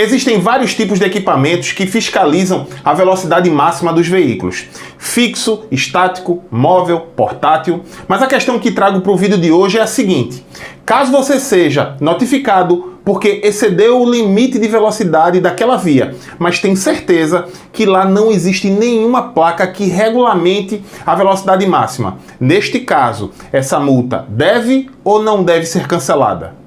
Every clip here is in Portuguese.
Existem vários tipos de equipamentos que fiscalizam a velocidade máxima dos veículos: fixo, estático, móvel, portátil. Mas a questão que trago para o vídeo de hoje é a seguinte: caso você seja notificado porque excedeu o limite de velocidade daquela via, mas tem certeza que lá não existe nenhuma placa que regulamente a velocidade máxima, neste caso, essa multa deve ou não deve ser cancelada?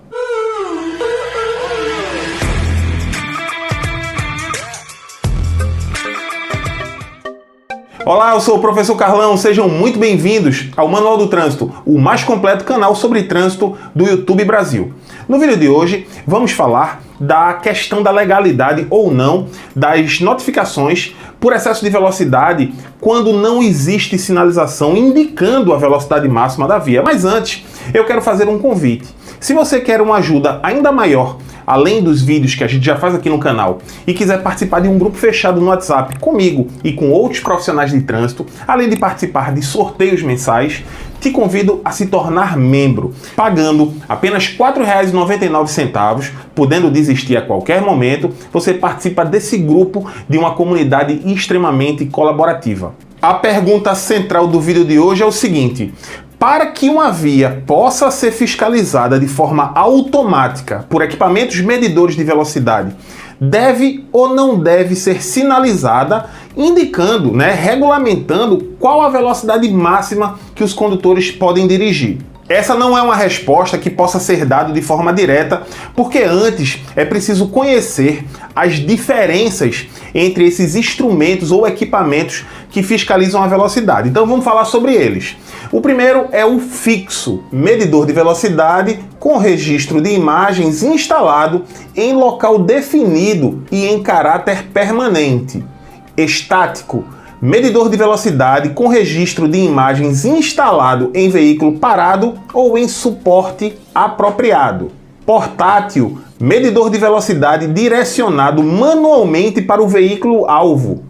Olá, eu sou o Professor Carlão, sejam muito bem-vindos ao Manual do Trânsito, o mais completo canal sobre trânsito do YouTube Brasil. No vídeo de hoje, vamos falar da questão da legalidade ou não das notificações por excesso de velocidade quando não existe sinalização indicando a velocidade máxima da via. Mas antes, eu quero fazer um convite. Se você quer uma ajuda ainda maior, além dos vídeos que a gente já faz aqui no canal, e quiser participar de um grupo fechado no WhatsApp comigo e com outros profissionais de trânsito, além de participar de sorteios mensais, te convido a se tornar membro, pagando apenas R$ 4,99, podendo desistir a qualquer momento. Você participa desse grupo de uma comunidade extremamente colaborativa. A pergunta central do vídeo de hoje é o seguinte: para que uma via possa ser fiscalizada de forma automática por equipamentos medidores de velocidade, deve ou não deve ser sinalizada, indicando, regulamentando qual a velocidade máxima que os condutores podem dirigir? Essa não é uma resposta que possa ser dada de forma direta, porque antes é preciso conhecer as diferenças entre esses instrumentos ou equipamentos que fiscalizam a velocidade. Então vamos falar sobre eles. O primeiro é o fixo, medidor de velocidade com registro de imagens instalado em local definido e em caráter permanente. Estático, medidor de velocidade com registro de imagens instalado em veículo parado ou em suporte apropriado. Portátil, medidor de velocidade direcionado manualmente para o veículo alvo.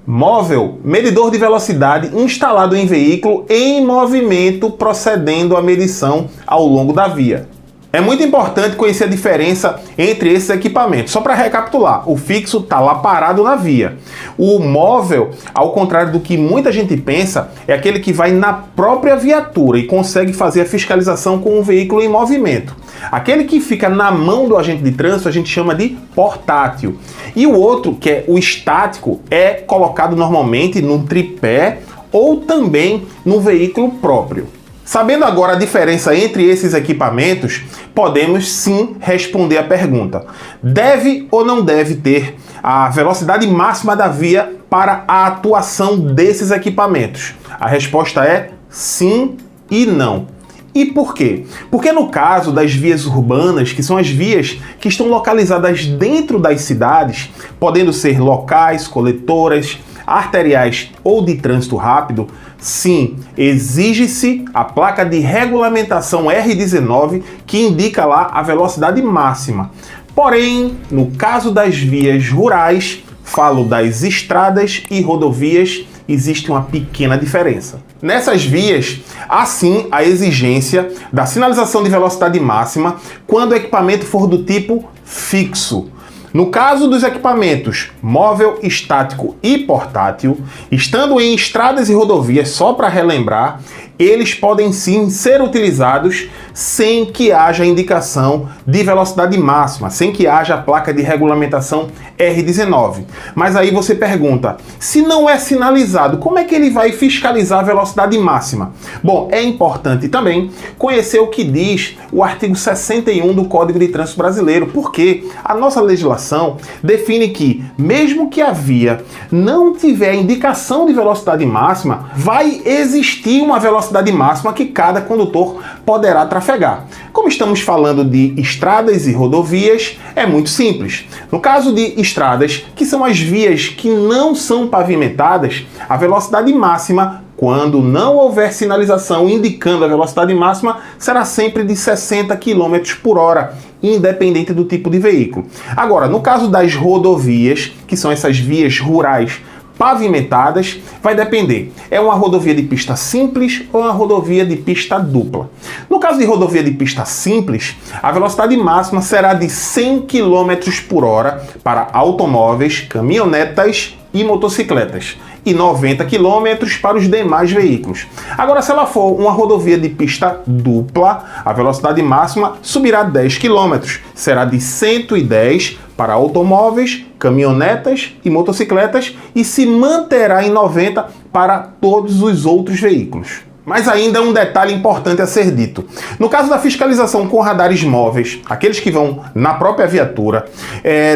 Móvel, medidor de velocidade instalado em veículo em movimento procedendo à medição ao longo da via. É muito importante conhecer a diferença entre esses equipamentos. Só para recapitular, o fixo está lá parado na via. O móvel, ao contrário do que muita gente pensa, é aquele que vai na própria viatura e consegue fazer a fiscalização com o veículo em movimento. Aquele que fica na mão do agente de trânsito a gente chama de portátil. E o outro, que é o estático, é colocado normalmente num tripé ou também no veículo próprio. Sabendo agora a diferença entre esses equipamentos, podemos sim responder a pergunta: deve ou não deve ter a velocidade máxima da via para a atuação desses equipamentos? A resposta é sim e não. E por quê? Porque no caso das vias urbanas, que são as vias que estão localizadas dentro das cidades, podendo ser locais, coletoras, arteriais ou de trânsito rápido, sim, exige-se a placa de regulamentação R19 que indica lá a velocidade máxima. Porém, no caso das vias rurais, falo das estradas e rodovias, existe uma pequena diferença. Nessas vias, há sim a exigência da sinalização de velocidade máxima quando o equipamento for do tipo fixo. No caso dos equipamentos móvel, estático e portátil, estando em estradas e rodovias, só para relembrar, eles podem sim ser utilizados sem que haja indicação de velocidade máxima, sem que haja a placa de regulamentação R19. Mas aí você pergunta, se não é sinalizado, como é que ele vai fiscalizar a velocidade máxima? Bom, é importante também conhecer o que diz o artigo 61 do Código de Trânsito Brasileiro, porque a nossa legislação define que, mesmo que a via não tiver indicação de velocidade máxima, vai existir uma velocidade máxima que cada condutor poderá trafegar. Como estamos falando de estradas e rodovias, é muito simples. No caso de estradas, que são as vias que não são pavimentadas, a velocidade máxima, quando não houver sinalização indicando a velocidade máxima, será sempre de 60 km por hora, independente do tipo de veículo. Agora, no caso das rodovias, que são essas vias rurais pavimentadas, vai depender. É uma rodovia de pista simples ou uma rodovia de pista dupla? No caso de rodovia de pista simples, a velocidade máxima será de 100 km por hora para automóveis, caminhonetas e motocicletas, e 90 km para os demais veículos. Agora, se ela for uma rodovia de pista dupla, a velocidade máxima subirá 10 km, será de 110 para automóveis, caminhonetas e motocicletas e se manterá em 90 para todos os outros veículos. Mas ainda um detalhe importante a ser dito. No caso da fiscalização com radares móveis, aqueles que vão na própria viatura,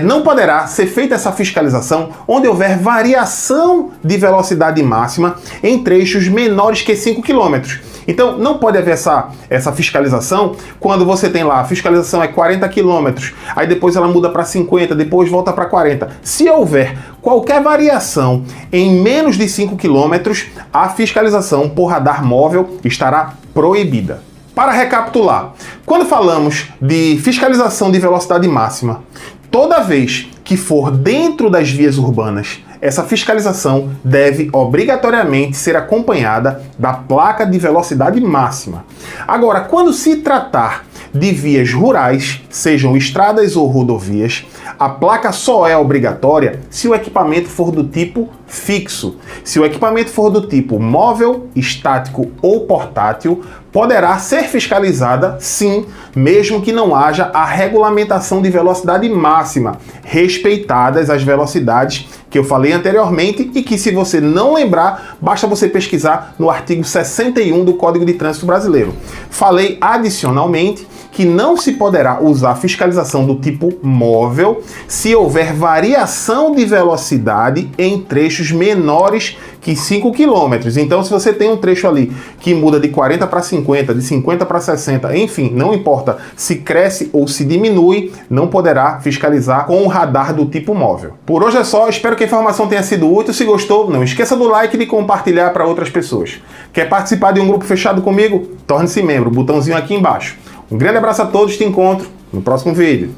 não poderá ser feita essa fiscalização onde houver variação de velocidade máxima em trechos menores que 5 km. Então, não pode haver essa fiscalização quando você tem lá, a fiscalização é 40 km, aí depois ela muda para 50, depois volta para 40. Se houver qualquer variação em menos de 5 km, a fiscalização por radar móvel estará proibida. Para recapitular, quando falamos de fiscalização de velocidade máxima, toda vez que for dentro das vias urbanas, essa fiscalização deve obrigatoriamente ser acompanhada da placa de velocidade máxima. Agora, quando se tratar de vias rurais, sejam estradas ou rodovias, a placa só é obrigatória se o equipamento for do tipo fixo. Se o equipamento for do tipo móvel, estático ou portátil, poderá ser fiscalizada, sim, mesmo que não haja a regulamentação de velocidade máxima, respeitadas as velocidades que eu falei anteriormente e que, se você não lembrar, basta você pesquisar no artigo 61 do Código de Trânsito Brasileiro. Falei adicionalmente que não se poderá usar fiscalização do tipo móvel se houver variação de velocidade em trechos menores que 5 km. Então, se você tem um trecho ali que muda de 40 para 50, de 50 para 60, enfim, não importa se cresce ou se diminui, não poderá fiscalizar com um radar do tipo móvel. Por hoje é só, espero que a informação tenha sido útil. Se gostou, não esqueça do like e de compartilhar para outras pessoas. Quer participar de um grupo fechado comigo? Torne-se membro, botãozinho aqui embaixo. Um grande abraço a todos, te encontro no próximo vídeo.